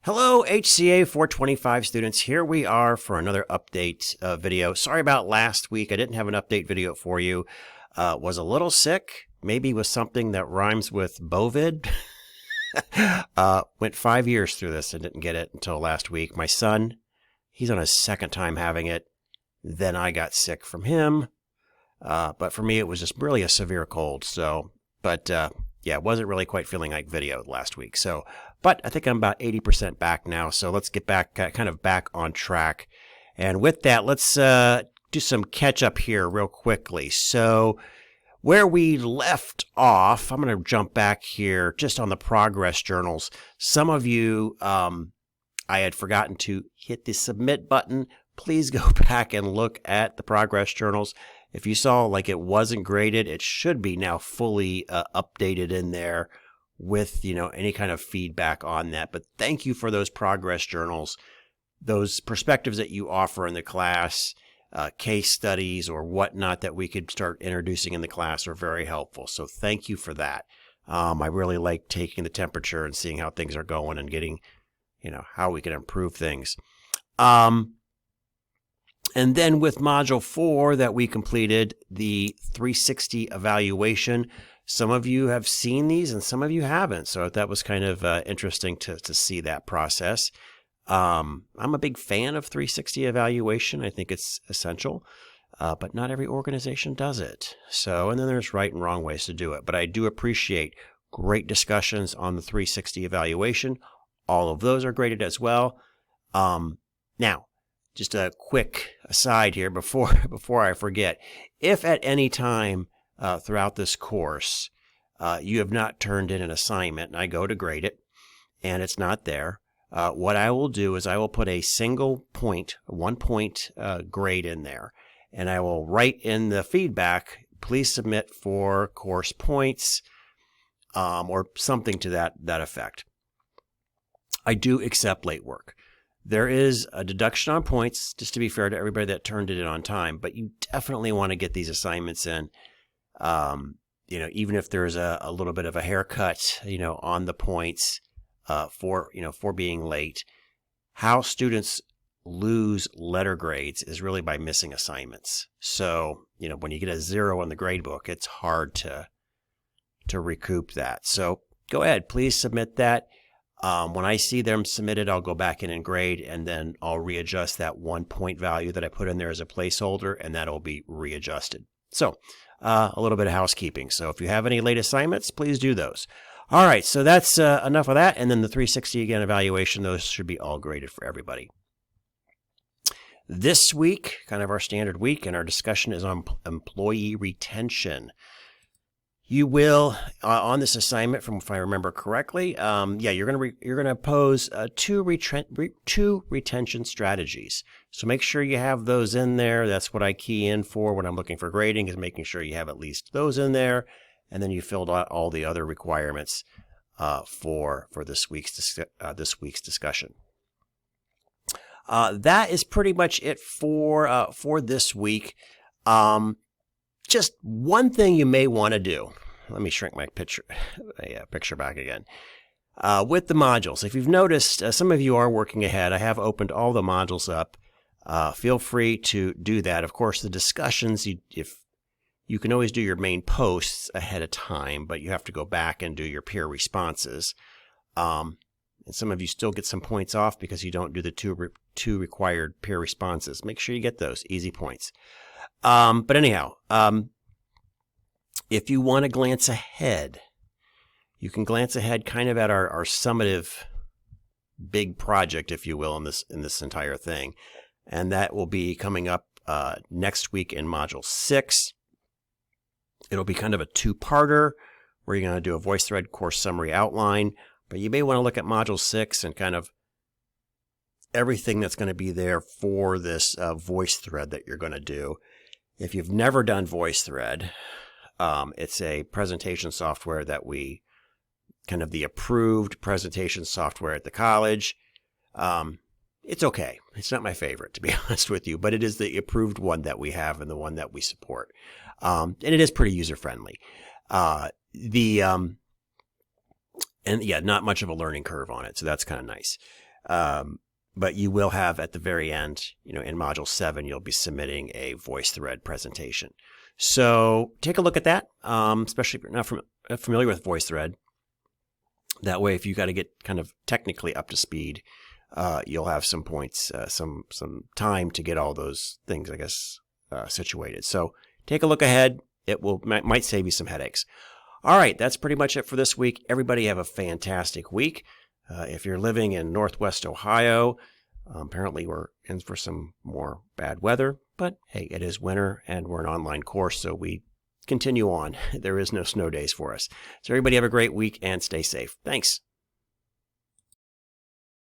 Hello, HCA 425 students. Here we are for another update video. Sorry about last week. I didn't have an update video for you. Was a little sick, maybe with something that rhymes with bovid. Went 5 years through this and didn't get it until last week. My son, he's on his second time having it. Then I got sick from him. But for me, it was just really a severe cold. Yeah, wasn't really quite feeling like video last week. But I think I'm about 80% back now. So let's get back, kind of back on track. And with that, let's do some catch up here real quickly. So where we left off, I'm going to jump back here just on the progress journals. Some of you, I had forgotten to hit the submit button. Please go back and look at the progress journals. If you saw like it wasn't graded, it should be now fully updated in there with, any kind of feedback on that. But thank you for those progress journals, those perspectives that you offer in the class, case studies or whatnot that we could start introducing in the class are very helpful. So thank you for that. I really like taking the temperature and seeing how things are going and getting, how we can improve things. And then with Module 4 that we completed, the 360 evaluation, some of you have seen these and some of you haven't. So that was kind of interesting to see that process. I'm a big fan of 360 evaluation. I think it's essential, but not every organization does it. And then there's right and wrong ways to do it. But I do appreciate great discussions on the 360 evaluation. All of those are graded as well. Now, just a quick aside here before I forget. If at any time throughout this course you have not turned in an assignment and I go to grade it and it's not there, what I will do is I will put a single point, 1 point grade in there, and I will write in the feedback, please submit for course points, or something to that effect. I do accept late work. There is a deduction on points, just to be fair to everybody that turned it in on time, but you definitely want to get these assignments in. Even if there's a little bit of a haircut, on the points for being late. How students lose letter grades is really by missing assignments. So, when you get a 0 in the grade book, it's hard to recoup that. So go ahead, please submit that. When I see them submitted, I'll go back in and grade, and then I'll readjust that 1 point value that I put in there as a placeholder, and that'll be readjusted. So a little bit of housekeeping. So if you have any late assignments, please do those. All right, so that's enough of that. And then the 360 again evaluation, those should be all graded for everybody. This week, kind of our standard week, and our discussion is on employee retention. You will, on this assignment, if I remember correctly, you're gonna pose two retention strategies. So make sure you have those in there. That's what I key in for when I'm looking for grading, is making sure you have at least those in there, and then you filled out all the other requirements for this week's discussion. That is pretty much it for this week. Just one thing you may want to do. Let me shrink my picture back again. With the modules, if you've noticed, some of you are working ahead. I have opened all the modules up. Feel free to do that. Of course, the discussions, if you can always do your main posts ahead of time, but you have to go back and do your peer responses. And some of you still get some points off because you don't do the two required peer responses. Make sure you get those easy points. But anyhow, if you want to glance ahead, you can glance ahead kind of at our summative big project, if you will, in this entire thing. And that will be coming up next week in Module 6. It'll be kind of a two-parter where you're going to do a VoiceThread course summary outline. But you may want to look at Module 6 and kind of everything that's going to be there for this VoiceThread that you're going to do. If you've never done VoiceThread, it's a presentation software that we kind of the approved presentation software at the college. It's okay. It's not my favorite, to be honest with you, but it is the approved one that we have and the one that we support. And it is pretty user-friendly. And yeah, not much of a learning curve on it, so that's kind of nice. But you will have at the very end, in Module 7, you'll be submitting a VoiceThread presentation. So take a look at that, especially if you're not familiar with VoiceThread. That way, if you got to get kind of technically up to speed, you'll have some points, some time to get all those things, I guess, situated. So take a look ahead. It might save you some headaches. All right, that's pretty much it for this week. Everybody have a fantastic week. If you're living in Northwest Ohio, apparently we're in for some more bad weather, but hey, it is winter and we're an online course, so we continue on. There is no snow days for us. So everybody have a great week and stay safe. Thanks.